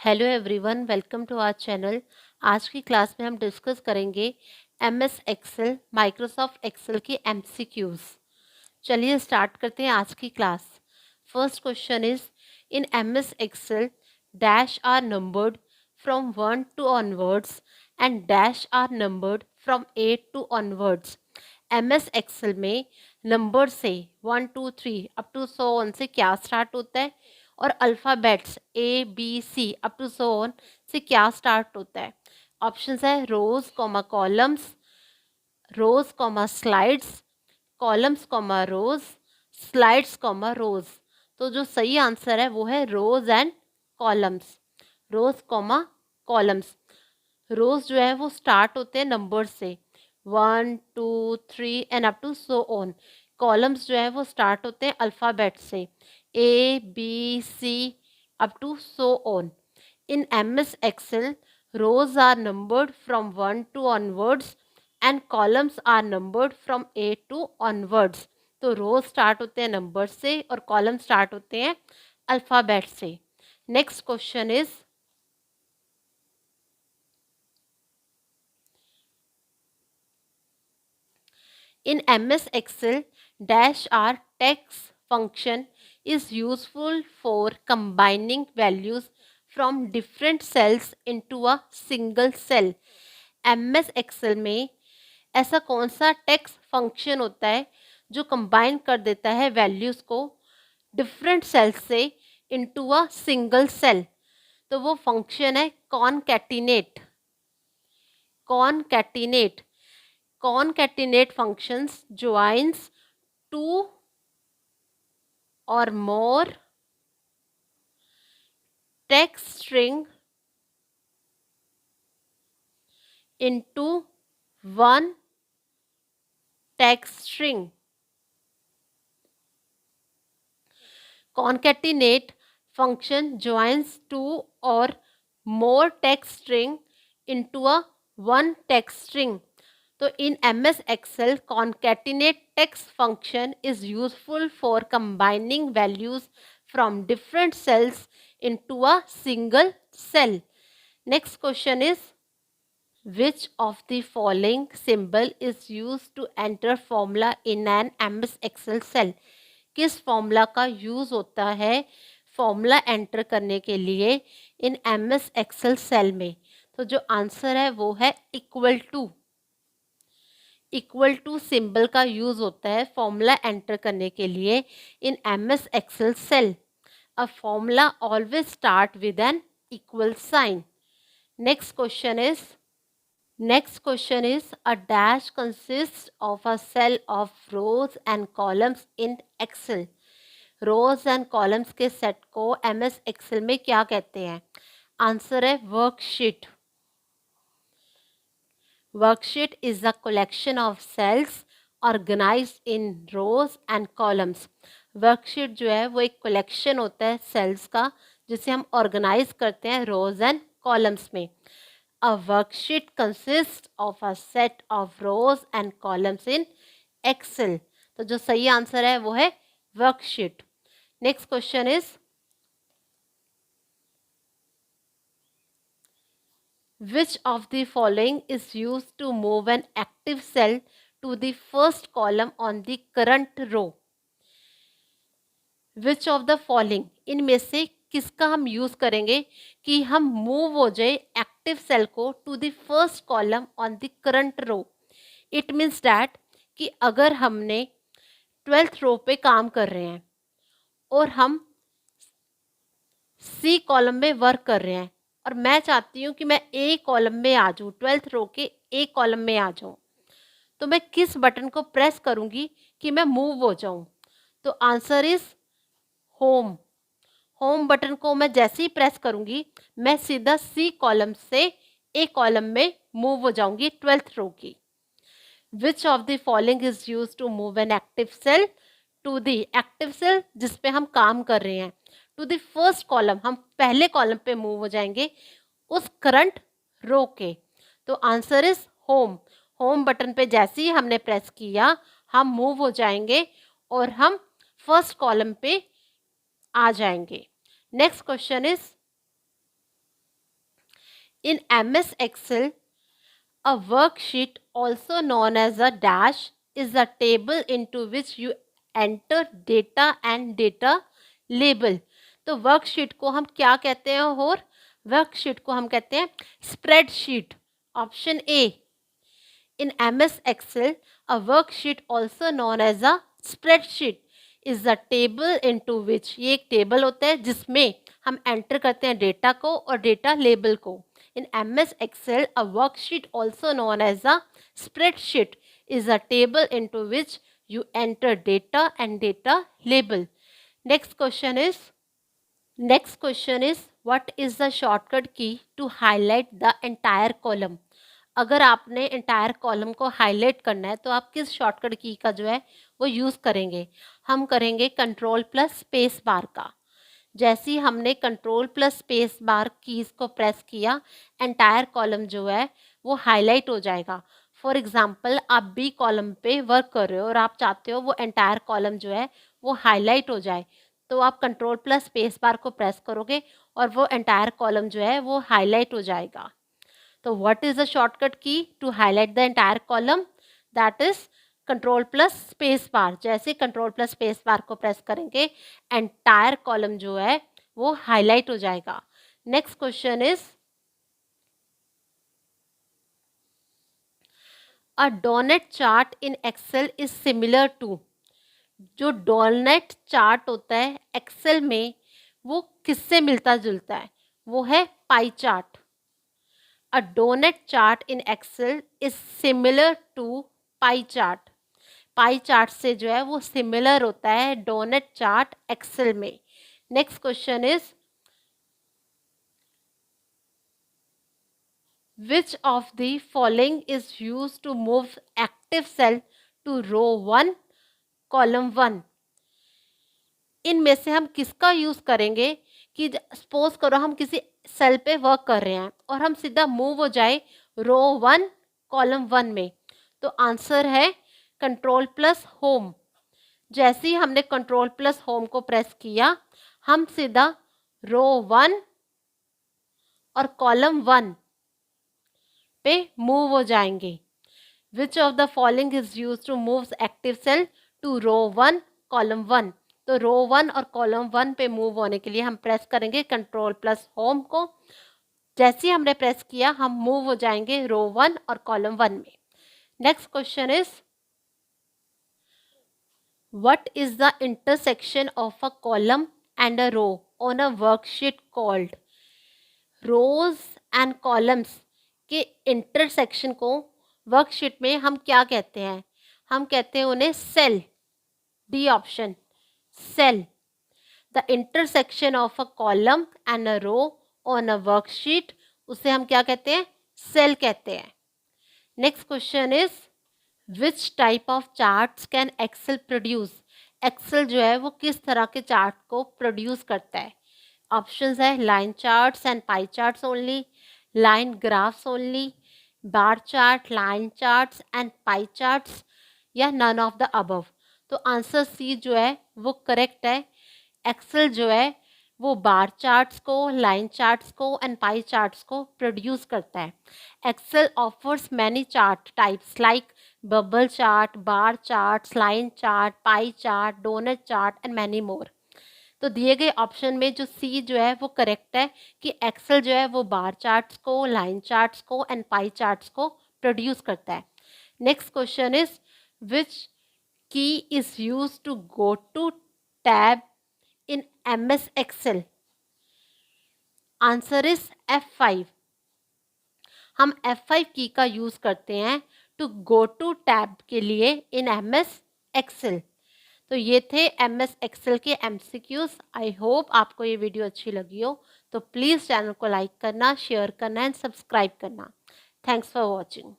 Hello everyone, welcome to our channel. आज की class में हम डिस्कस करेंगे एमएस एक्सेल, माइक्रोसॉफ्ट एक्सेल की एमसीक्यूज। चलिए स्टार्ट करते हैं आज की क्लास। First question is, in MS Excel dash are numbered from 1 to onwards and dash are numbered from 8 to onwards. MS Excel में नंबर से 1 2 3 अप टू सो ऑन से क्या स्टार्ट होता है, और alphabets A B C up to so on से क्या start होता है। ऑप्शंस है rows comma columns, rows comma slides, columns comma rows, slides comma rows. तो जो सही आंसर है वो है rows and columns, rows comma columns. Rows जो है वो स्टार्ट होते हैं नंबर से 1 2 3 and up to so on. Columns जो है वो स्टार्ट होते हैं अल्फ़ाबेट से A B C up to so on. In MS Excel rows are numbered from 1 to onwards and columns are numbered from 8 to onwards। तो rows start होते हैं number से और कॉलम स्टार्ट होते हैं अल्फ़ाबेट से। Next question is, in MS Excel dash R text function is useful for combining values from different cells into a single cell। MS Excel में ऐसा कौन सा टेक्स्ट फंक्शन होता है जो कंबाइन कर देता है वैल्यूज को डिफरेंट सेल्स से इनटू अ सिंगल सेल। तो वो फंक्शन है concatenate. Concatenate concatenate functions joins two or more text string into one text string. Concatenate function joins two or more text string into a one text string। तो in MS Excel concatenate text function is useful for combining values from different cells into a single cell। Next question is, which of the following symbol is used to enter formula in an MS Excel cell। किस formula का use होता है formula enter करने के लिए in MS Excel cell में। तो जो आंसर है वो है equal to. Equal to symbol का यूज होता है फॉर्मूला एंटर करने के लिए in MS Excel cell. A formula always start with an equal sign. Next question is, next question is, a dash consists of a cell of rows and columns in Excel। rows and columns के set को MS Excel में क्या कहते हैं? Answer है worksheet. Worksheet is a collection of cells organized in rows and columns। Worksheet जो है वो एक कलेक्शन होता है सेल्स का जिसे हम ऑर्गेनाइज करते हैं रोज एंड कॉलम्स में। A worksheet consists of a set of rows and columns in Excel। तो जो सही आंसर है वो है worksheet. Next question is, which of the following is used to move an active cell to the first column on the current row। Which of the following, इनमें से किसका हम यूज करेंगे कि हम मूव हो जाए एक्टिव सेल को to the first column on the current row. It means that कि अगर हमने 12th रो पे काम कर रहे हैं और हम सी कॉलम में वर्क कर रहे हैं और मैं चाहती हूँ कि मैं ए कॉलम में आ जाऊँ, 12th रो के ए कॉलम में आ जाऊँ, तो मैं किस बटन को प्रेस करूँगी कि मैं मूव हो जाऊँ? तो answer is home. Home button को मैं जैसे ही प्रेस करूंगी मैं सीधा सी कॉलम से ए कॉलम में मूव हो जाऊंगी 12th रो की। Which of the following is use to move an active cell to the active cell जिस पे हम काम कर रहे हैं टू द फर्स्ट कॉलम, हम पहले कॉलम पे मूव हो जाएंगे उस करंट रो के। तो answer is home. Home button पे जैसे ही हमने प्रेस किया हम मूव हो जाएंगे और हम फर्स्ट कॉलम पे आ जाएंगे। Next question is, In MS Excel, a worksheet, also known as a dash, is a table into which you enter data and data label. तो वर्कशीट को हम क्या कहते हैं? और वर्कशीट को हम कहते हैं spreadsheet. Option A. In MS Excel, a worksheet, also known as a spreadsheet, is a table into which, ये एक टेबल होता है जिसमें हम एंटर करते हैं डेटा को और डेटा लेबल को. In MS Excel, a worksheet, also known as a spreadsheet, is a table into which you enter data and data label. Next question is what is the shortcut key to highlight the entire column? अगर आपने entire column को highlight करना है तो आप किस shortcut की का जो है वो यूज़ करेंगे? हम करेंगे कंट्रोल प्लस स्पेस बार का. जैसे ही हमने कंट्रोल प्लस स्पेस बार कीज़ को प्रेस किया, एंटायर कॉलम जो है वो हाईलाइट हो जाएगा. फॉर एग्जांपल, आप बी कॉलम पे वर्क कर रहे हो और आप चाहते हो वो एंटायर कॉलम जो है वो हाईलाइट हो जाए, तो आप कंट्रोल प्लस स्पेस बार को प्रेस करोगे और वो एंटायर कॉलम जो है वो हाईलाइट हो जाएगा. तो what is the shortcut key to highlight the entire column? That is control plus space bar. जैसे कंट्रोल प्लस स्पेस बार को प्रेस करेंगे, एंटायर कॉलम जो है वो हाईलाइट हो जाएगा. Next question is a donut chart in Excel is similar to. जो donut chart होता है एक्सेल में वो किससे मिलता जुलता है? वो है pie chart. A donut chart in Excel is similar to pie chart. Pie chart से जो है वो सिमिलर होता है डोनट चार्ट एक्सेल में. Next question is which of the following is use to move active cell to row 1 column 1. इनमें से हम किसका यूज करेंगे कि सपोज करो हम किसी सेल पे वर्क कर रहे हैं और हम सीधा मूव हो जाए रो 1 कॉलम 1 में. तो आंसर है कंट्रोल प्लस होम. जैसे ही हमने कंट्रोल प्लस होम को प्रेस किया, हम सीधा रो 1 और कॉलम 1 पे मूव हो जाएंगे. Which of the following is use to move active cell to row 1 column 1. तो रो 1 और कॉलम 1 पे मूव होने के लिए हम प्रेस करेंगे कंट्रोल प्लस होम को. जैसे ही हमने प्रेस किया, हम मूव हो जाएंगे रो 1 और कॉलम 1 में. Next question is what is the intersection of a column and a row on a worksheet called. Rows and columns के इंटरसेक्शन को वर्कशीट में हम क्या कहते हैं? हम कहते हैं उन्हें cell. D option, cell. The intersection of a column and a row on a worksheet, उसे हम क्या कहते हैं? सेल कहते हैं. Next question is which type of charts can Excel produce. Excel जो है वो किस तरह के चार्ट को प्रोड्यूस करता है? ऑप्शंस है line charts and pie charts only, line graphs only, bar chart, line charts and pie charts, या नन ऑफ द अबव. तो आंसर सी जो है वो करेक्ट है. एक्सेल जो है वो बार चार्ट्स को, लाइन चार्ट्स को एंड पाई चार्ट्स को प्रोड्यूस करता है. Excel offers many chart types like bubble chart, bar charts, line chart, pie chart, donut chart and many more. तो दिए गए ऑप्शन में जो सी जो है वो करेक्ट है कि एक्सेल जो है वो बार चार्ट्स को, लाइन चार्ट्स को एंड पाई चार्ट्स को प्रोड्यूस करता है. Next question is which key is use to go to tab in MS Excel. Answer is F5. हम F5 की का यूज करते हैं टू गो टू टैब के लिए इन MS Excel. तो ये थे MS Excel के MCQs. आई होप आपको ये वीडियो अच्छी लगी हो. तो प्लीज़ चैनल को लाइक करना, शेयर करना एंड सब्सक्राइब करना. Thanks for watching.